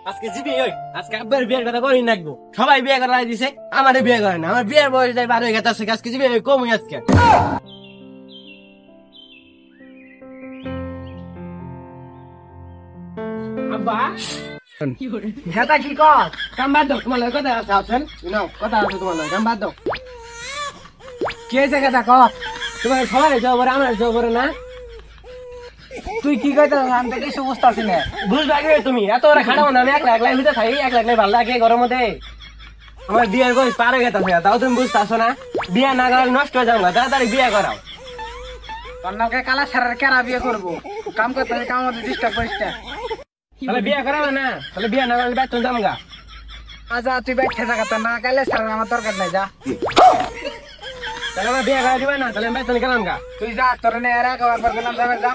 আজকে জিবি ওই আজকে আব্বার বিয়ের কথা করি নাকবো সবাই বিয়ে করা দিছে আমারে বিয়ে করে না আমার বিয়ের বয়স যাই 12 হয়ে গেছে আজকে জিবি ওই কমই আজকে আব্বা হেতা কি কর কাম বাদ দাও তোমার কথা আছে আছেন নাও কথা আছে তোমার কাম বাদ দাও কে আছে কথা কর তোমার সবাই যাও বড় আমার যাও বড় না তুই কি কইতাছ আমি তো কিছু বুঝতাছি না বুঝবা কি তুমি এত ওরা খাড়াও না আমি একলা একলা ভিতরে থাকি একলা একলা ভালো লাগে গরম মধ্যে আমার বিয়ের বয়স পার হয়ে গেছে তাও তুমি বুঝতাছো না বিয়ে না করলে নষ্ট হয়ে যাবো তাড়াতাড়ি বিয়ে করাও কন্যাকে কালা সারার কেরা বিয়ে করবো কাম করতে কাম মধ্যে ডিস্টার্ব করিস না তাহলে বিয়ে করাবো না তাহলে বিয়ে না করলে বেতন যাবো গা আচ্ছা তুই বাইঠে থাকা তো না কালে সারার আমার দরকার নাই যা তাহলে আমার বিয়ে করা দিবে না তাহলে বেতন গেলাম গা তুই যা তোর নে এরা একবার গেলাম যাবে যা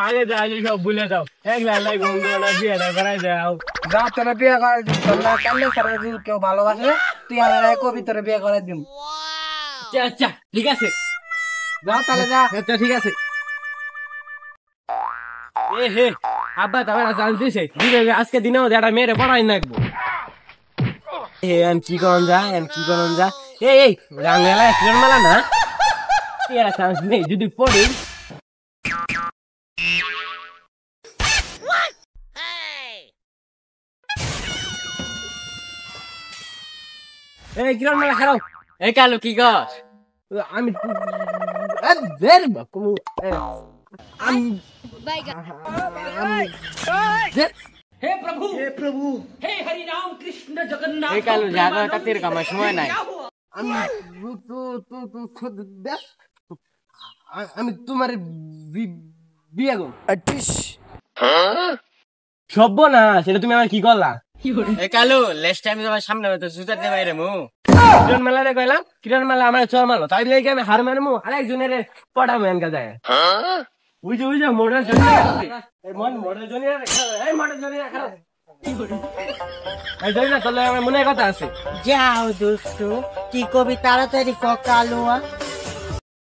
আগে যাই সব ভুলে যাও একলা একলা ঘুম দেবো না বিয়েটা করাই দাও যা তোর বিয়ে করে দিম তোর না কালে সারার যদি কেউ ভালোবাসে তুই আমার কবি তোর বিয়ে করে দিম আচ্ছা ঠিক আছে যা তাহলে যা আচ্ছা ঠিক আছে এ হে আব্বা তোমার জানতেছে আজকে দিনেও একটা মেয়েরে পড়াই নাকবো কি করন যা এই রাঙ্গালা এক্সিডেন্ট মালা না এরা চান্স নেই যদি পড়ি এই কিরণ মেলা খারাপ এই কালো কি কস আমি हे प्रभु हे हरि राम कृष्ण जगन्नाथ এই কালো জায়গা কাতের কামার সময় নাই আমি তোমার বিয়ে করব সব্য না সেটা তুমি আমার কি করলা এ কালু নেক্সট টাইম তোমার সামনে হয়তো জুতা দে বাইরে মু কিরণ মেলা রে কইলাম কিরণ মেলা আমার চল মারলো তাই লেগে আমি হার মারমু আরেকজনের পড়া মেনকা যায় ওই যে মডেল জনিয়া এই মডেল জনিয়া এই মডেল জনিয়া খারাপ এই জনিয়া তোলে আমার মনে কথা আছে যাও দুষ্টু কি কবি তাড়াতাড়ি কালুয়া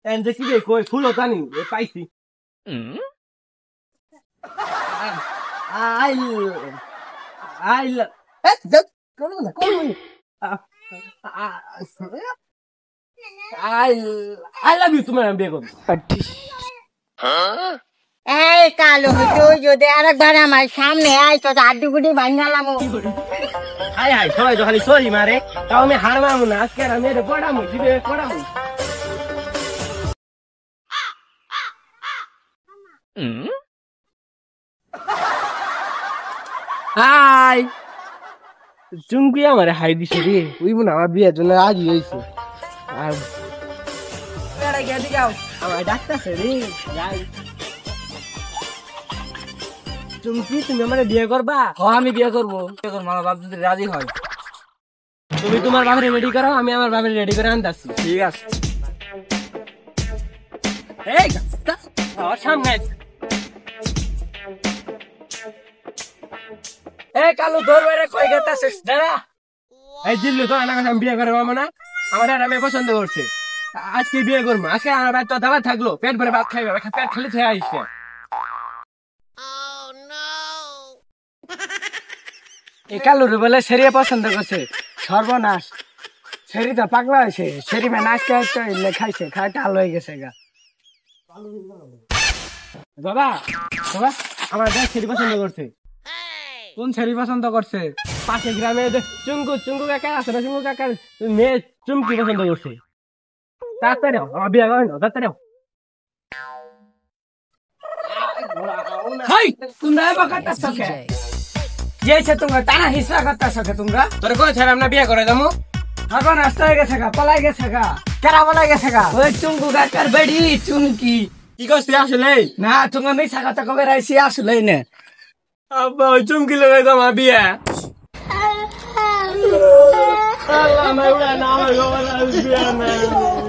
এন দেখি রে কই ফুলো জানি এ পাইছি আই লাভ ইউ তোমার বিয়ে করবো এই কালু তুই যদি আরেকবার আমার সামনে আয় তো হাড্ডি ভাঙালাম হাই সবাই তো খালি সরি মারে তাও আমি হার মারবো না আজকে আর আমি পড়ামু দিবে পড়ামু হাই চুমকি আমার হাই দিছে রে বুঝবো না আমার বিয়ের জন্য রাজি হয়েছে আর আমার ডাক্তার রে যাই চুমকি তুমি আমার বিয়ে করবা আমি বিয়ে করবো আমার বাপ যদি রাজি হয় তুমি তোমার বাপের রেডি করো আমি আমার বাপের রেডি করে আনতাছি ঠিক আছে এই আমার সামনে এই কালু তোর বাইরে কই গেতাছিস দাঁড়া এই জিল্লু তো আমার কাছে বিয়ে করে মামা না আমার আর আমি পছন্দ করছে আজকে বিয়ে করবো আজকে আমার বাচ্চা দাবা থাকলো পেট ভরে ভাত খাইবে পেট খালি খেয়ে আসছে এই কালুর বলে সেরিয়ে পছন্দ করছে সর্বনাশ সেরি তো পাগলা হয়েছে সেরি মে নাচ খাইছে খাই টাল হয়ে গেছে গা বাবা বাবা আমার দেখ ছেলে পছন্দ করছে কোন সেরি পছন্দ করছে পাশে গ্রামে চুঙ্কু কাকা আছে না চুঙ্কু কাকার মেয়ে চুমকি পছন্দ করছে তাড়াতাড়ি আমার বিয়ে করেন তাড়াতাড়ি তোমরা এবার কাটতাছ কে যেছে তোমরা টানা হিসা কাটতাছ কে তোমরা তোর কোন ছেলে আমরা বিয়ে করে দেবো আবার রাস্তা হয়ে গেছে গা পলাই গেছে গা কেরা পলাই গেছে গা ওই চুঙ্কু কাকার বেড়ি চুমকি কি করছিস আসলে না তুমি মিশা কথা কবে রাইছি আসলে না আব্বা ওই চুমকি লাগাই তো আমার বিয়ে আল্লাহ আমার উড়া না আমার বিয়ে না